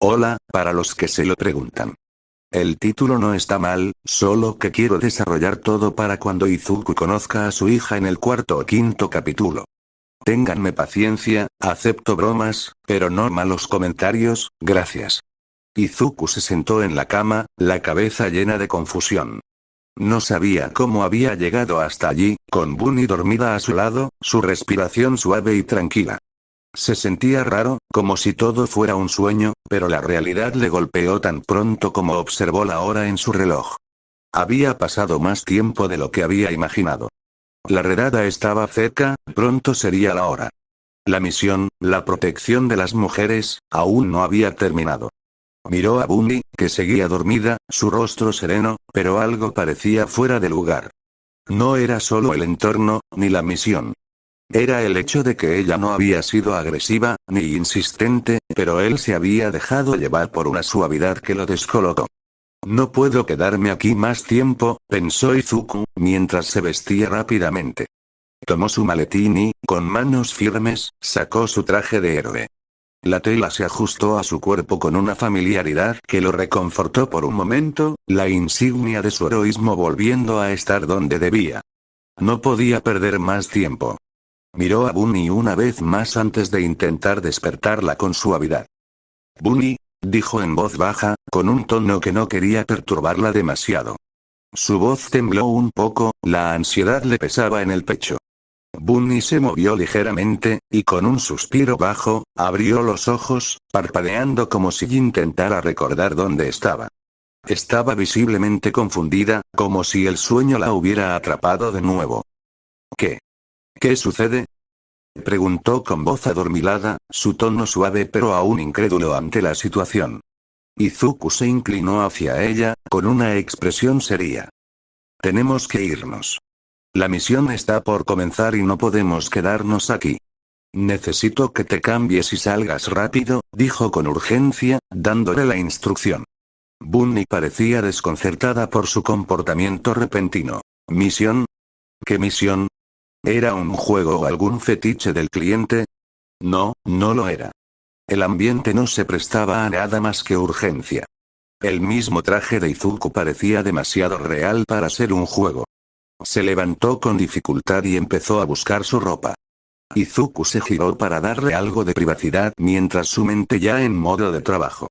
Hola, para los que se lo preguntan. El título no está mal, solo que quiero desarrollar todo para cuando Izuku conozca a su hija en el cuarto o quinto capítulo. Ténganme paciencia, acepto bromas, pero no malos comentarios, gracias. Izuku se sentó en la cama, la cabeza llena de confusión. No sabía cómo había llegado hasta allí, con Bunny dormida a su lado, su respiración suave y tranquila. Se sentía raro, como si todo fuera un sueño, pero la realidad le golpeó tan pronto como observó la hora en su reloj. Había pasado más tiempo de lo que había imaginado. La redada estaba cerca, pronto sería la hora. La misión, la protección de las mujeres, aún no había terminado. Miró a Bunny, que seguía dormida, su rostro sereno, pero algo parecía fuera de lugar. No era solo el entorno, ni la misión. Era el hecho de que ella no había sido agresiva, ni insistente, pero él se había dejado llevar por una suavidad que lo descolocó. No puedo quedarme aquí más tiempo, pensó Izuku, mientras se vestía rápidamente. Tomó su maletín y, con manos firmes, sacó su traje de héroe. La tela se ajustó a su cuerpo con una familiaridad que lo reconfortó por un momento, la insignia de su heroísmo volviendo a estar donde debía. No podía perder más tiempo. Miró a Bunny una vez más antes de intentar despertarla con suavidad. «Bunny», dijo en voz baja, con un tono que no quería perturbarla demasiado. Su voz tembló un poco, la ansiedad le pesaba en el pecho. Bunny se movió ligeramente, y con un suspiro bajo, abrió los ojos, parpadeando como si intentara recordar dónde estaba. Estaba visiblemente confundida, como si el sueño la hubiera atrapado de nuevo. ¿Qué? ¿Qué sucede?, preguntó con voz adormilada, su tono suave pero aún incrédulo ante la situación. Izuku se inclinó hacia ella, con una expresión seria. «Tenemos que irnos. La misión está por comenzar y no podemos quedarnos aquí. Necesito que te cambies y salgas rápido», dijo con urgencia, dándole la instrucción. Bunny parecía desconcertada por su comportamiento repentino. «¿Misión? ¿Qué misión? ¿Era un juego o algún fetiche del cliente?» No, no lo era. El ambiente no se prestaba a nada más que urgencia. El mismo traje de Izuku parecía demasiado real para ser un juego. Se levantó con dificultad y empezó a buscar su ropa. Izuku se giró para darle algo de privacidad mientras su mente ya en modo de trabajo.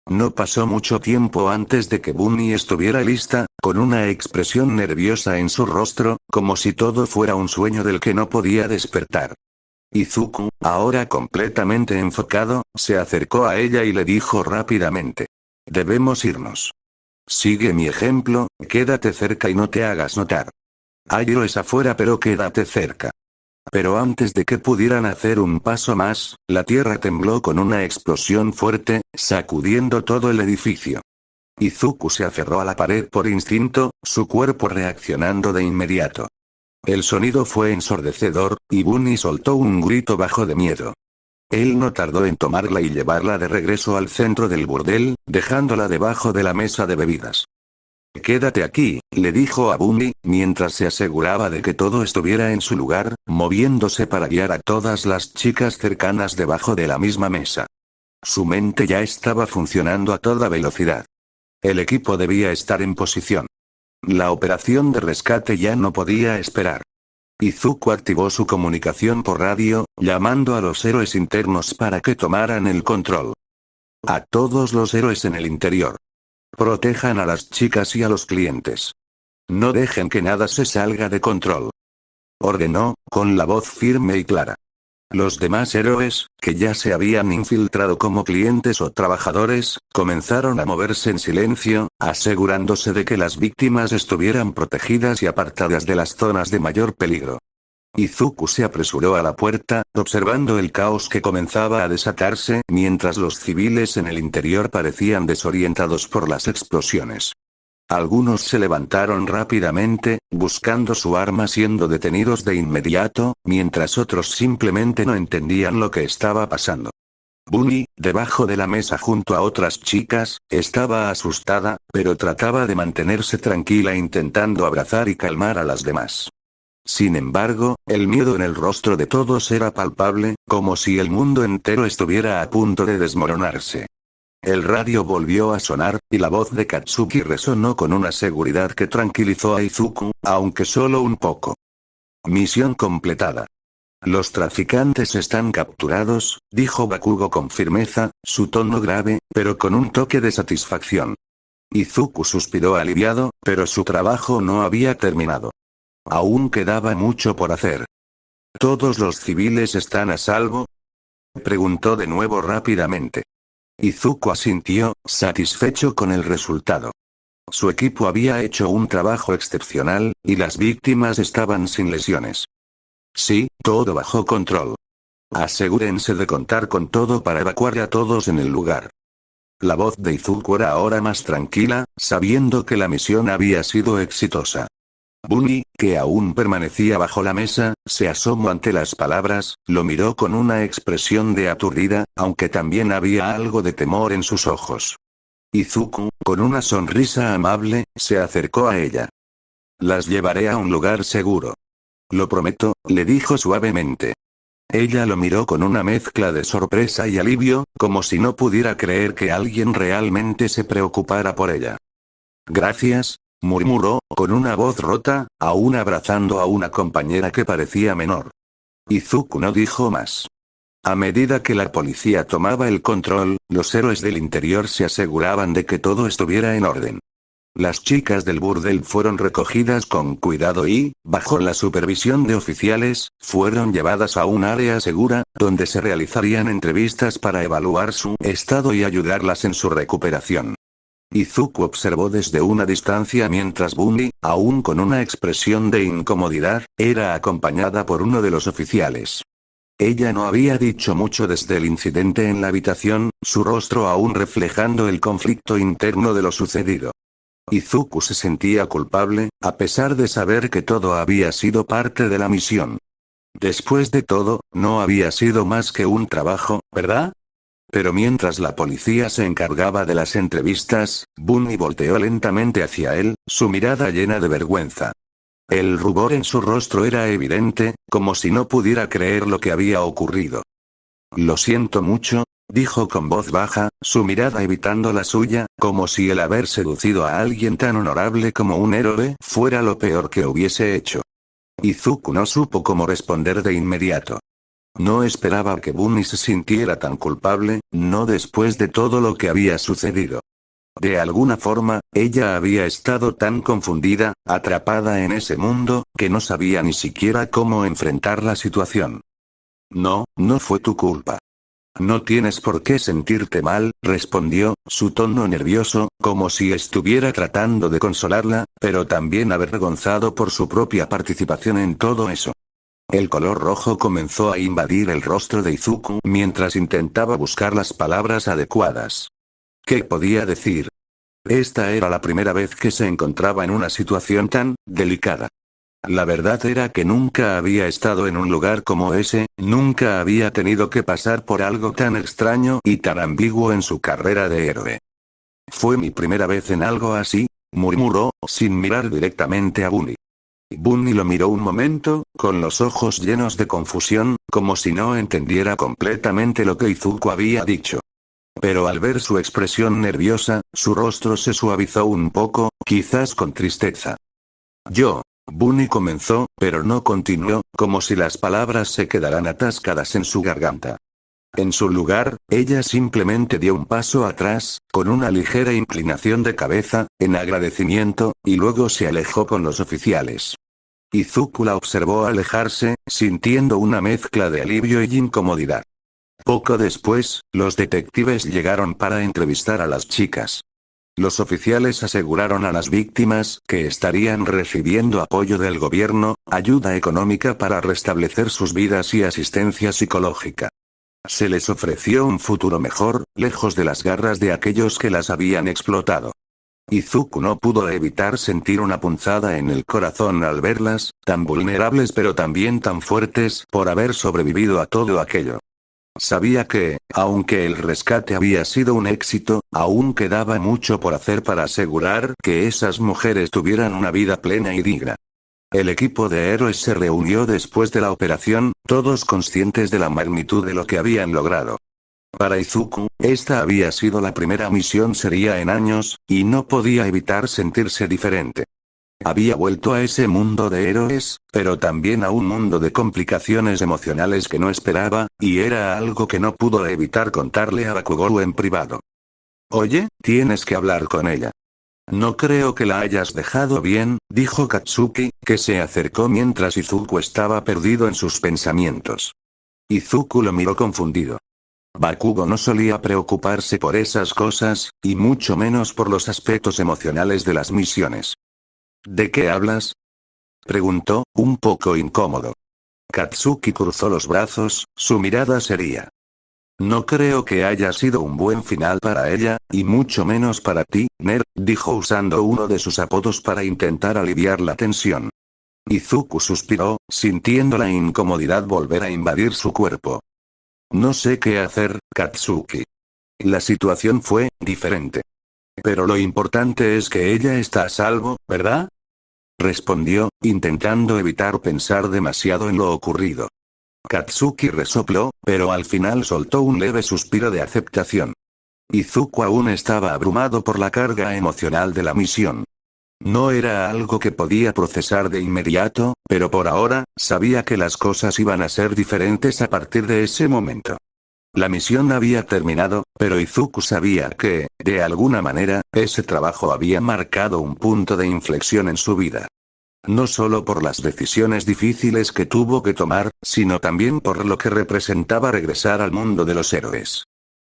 No pasó mucho tiempo antes de que Bunny estuviera lista, con una expresión nerviosa en su rostro, como si todo fuera un sueño del que no podía despertar. Izuku, ahora completamente enfocado, se acercó a ella y le dijo rápidamente. «Debemos irnos. Sigue mi ejemplo, quédate cerca y no te hagas notar. Hay héroes afuera pero quédate cerca». Pero antes de que pudieran hacer un paso más, la tierra tembló con una explosión fuerte, sacudiendo todo el edificio. Izuku se aferró a la pared por instinto, su cuerpo reaccionando de inmediato. El sonido fue ensordecedor, y Bunny soltó un grito bajo de miedo. Él no tardó en tomarla y llevarla de regreso al centro del burdel, dejándola debajo de la mesa de bebidas. «Quédate aquí», le dijo a Bunny, mientras se aseguraba de que todo estuviera en su lugar, moviéndose para guiar a todas las chicas cercanas debajo de la misma mesa. Su mente ya estaba funcionando a toda velocidad. El equipo debía estar en posición. La operación de rescate ya no podía esperar. Izuku activó su comunicación por radio, llamando a los héroes internos para que tomaran el control. A todos los héroes en el interior. Protejan a las chicas y a los clientes. No dejen que nada se salga de control. Ordenó, con la voz firme y clara. Los demás héroes, que ya se habían infiltrado como clientes o trabajadores, comenzaron a moverse en silencio, asegurándose de que las víctimas estuvieran protegidas y apartadas de las zonas de mayor peligro. Izuku se apresuró a la puerta, observando el caos que comenzaba a desatarse, mientras los civiles en el interior parecían desorientados por las explosiones. Algunos se levantaron rápidamente, buscando su arma siendo detenidos de inmediato, mientras otros simplemente no entendían lo que estaba pasando. Bunny, debajo de la mesa junto a otras chicas, estaba asustada, pero trataba de mantenerse tranquila intentando abrazar y calmar a las demás. Sin embargo, el miedo en el rostro de todos era palpable, como si el mundo entero estuviera a punto de desmoronarse. El radio volvió a sonar, y la voz de Katsuki resonó con una seguridad que tranquilizó a Izuku, aunque solo un poco. Misión completada. Los traficantes están capturados, dijo Bakugo con firmeza, su tono grave, pero con un toque de satisfacción. Izuku suspiró aliviado, pero su trabajo no había terminado. Aún quedaba mucho por hacer. ¿Todos los civiles están a salvo?, preguntó de nuevo rápidamente. Izuku asintió, satisfecho con el resultado. Su equipo había hecho un trabajo excepcional, y las víctimas estaban sin lesiones. Sí, todo bajo control. Asegúrense de contar con todo para evacuar a todos en el lugar. La voz de Izuku era ahora más tranquila, sabiendo que la misión había sido exitosa. Bunny, que aún permanecía bajo la mesa, se asomó ante las palabras, lo miró con una expresión de aturdida, aunque también había algo de temor en sus ojos. Izuku, con una sonrisa amable, se acercó a ella. Las llevaré a un lugar seguro. Lo prometo, le dijo suavemente. Ella lo miró con una mezcla de sorpresa y alivio, como si no pudiera creer que alguien realmente se preocupara por ella. Gracias, murmuró, con una voz rota, aún abrazando a una compañera que parecía menor. Izuku no dijo más. A medida que la policía tomaba el control, los héroes del interior se aseguraban de que todo estuviera en orden. Las chicas del burdel fueron recogidas con cuidado y, bajo la supervisión de oficiales, fueron llevadas a un área segura, donde se realizarían entrevistas para evaluar su estado y ayudarlas en su recuperación. Izuku observó desde una distancia mientras Bunny, aún con una expresión de incomodidad, era acompañada por uno de los oficiales. Ella no había dicho mucho desde el incidente en la habitación, su rostro aún reflejando el conflicto interno de lo sucedido. Izuku se sentía culpable, a pesar de saber que todo había sido parte de la misión. Después de todo, no había sido más que un trabajo, ¿verdad? Pero mientras la policía se encargaba de las entrevistas, Bunny volteó lentamente hacia él, su mirada llena de vergüenza. El rubor en su rostro era evidente, como si no pudiera creer lo que había ocurrido. Lo siento mucho, dijo con voz baja, su mirada evitando la suya, como si el haber seducido a alguien tan honorable como un héroe fuera lo peor que hubiese hecho. Izuku no supo cómo responder de inmediato. No esperaba que Bunny se sintiera tan culpable, no después de todo lo que había sucedido. De alguna forma, ella había estado tan confundida, atrapada en ese mundo, que no sabía ni siquiera cómo enfrentar la situación. No, no fue tu culpa. No tienes por qué sentirte mal, respondió, su tono nervioso, como si estuviera tratando de consolarla, pero también avergonzado por su propia participación en todo eso. El color rojo comenzó a invadir el rostro de Izuku mientras intentaba buscar las palabras adecuadas. ¿Qué podía decir? Esta era la primera vez que se encontraba en una situación tan delicada. La verdad era que nunca había estado en un lugar como ese, nunca había tenido que pasar por algo tan extraño y tan ambiguo en su carrera de héroe. Fue mi primera vez en algo así, murmuró, sin mirar directamente a Bunny. Bunny lo miró un momento, con los ojos llenos de confusión, como si no entendiera completamente lo que Izuku había dicho. Pero al ver su expresión nerviosa, su rostro se suavizó un poco, quizás con tristeza. Bunny comenzó, pero no continuó, como si las palabras se quedaran atascadas en su garganta. En su lugar, ella simplemente dio un paso atrás, con una ligera inclinación de cabeza, en agradecimiento, y luego se alejó con los oficiales. Izuku la observó alejarse, sintiendo una mezcla de alivio y incomodidad. Poco después, los detectives llegaron para entrevistar a las chicas. Los oficiales aseguraron a las víctimas que estarían recibiendo apoyo del gobierno, ayuda económica para restablecer sus vidas y asistencia psicológica. Se les ofreció un futuro mejor, lejos de las garras de aquellos que las habían explotado. Izuku no pudo evitar sentir una punzada en el corazón al verlas, tan vulnerables pero también tan fuertes por haber sobrevivido a todo aquello. Sabía que, aunque el rescate había sido un éxito, aún quedaba mucho por hacer para asegurar que esas mujeres tuvieran una vida plena y digna. El equipo de héroes se reunió después de la operación, todos conscientes de la magnitud de lo que habían logrado. Para Izuku, esta había sido la primera misión seria en años, y no podía evitar sentirse diferente. Había vuelto a ese mundo de héroes, pero también a un mundo de complicaciones emocionales que no esperaba, y era algo que no pudo evitar contarle a Bakugou en privado. Oye, tienes que hablar con ella. No creo que la hayas dejado bien, dijo Katsuki, que se acercó mientras Izuku estaba perdido en sus pensamientos. Izuku lo miró confundido. Bakugo no solía preocuparse por esas cosas, y mucho menos por los aspectos emocionales de las misiones. ¿De qué hablas? Preguntó, un poco incómodo. Katsuki cruzó los brazos, su mirada seria. No creo que haya sido un buen final para ella, y mucho menos para ti, Ner, dijo usando uno de sus apodos para intentar aliviar la tensión. Izuku suspiró, sintiendo la incomodidad volver a invadir su cuerpo. No sé qué hacer, Katsuki. La situación fue diferente. Pero lo importante es que ella está a salvo, ¿verdad? Respondió, intentando evitar pensar demasiado en lo ocurrido. Katsuki resopló, pero al final soltó un leve suspiro de aceptación. Izuku aún estaba abrumado por la carga emocional de la misión. No era algo que podía procesar de inmediato, pero por ahora, sabía que las cosas iban a ser diferentes a partir de ese momento. La misión había terminado, pero Izuku sabía que, de alguna manera, ese trabajo había marcado un punto de inflexión en su vida. No solo por las decisiones difíciles que tuvo que tomar, sino también por lo que representaba regresar al mundo de los héroes.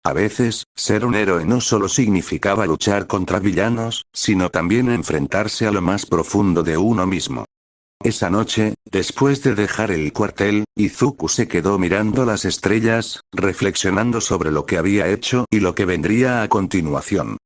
A veces, ser un héroe no solo significaba luchar contra villanos, sino también enfrentarse a lo más profundo de uno mismo. Esa noche, después de dejar el cuartel, Izuku se quedó mirando las estrellas, reflexionando sobre lo que había hecho y lo que vendría a continuación.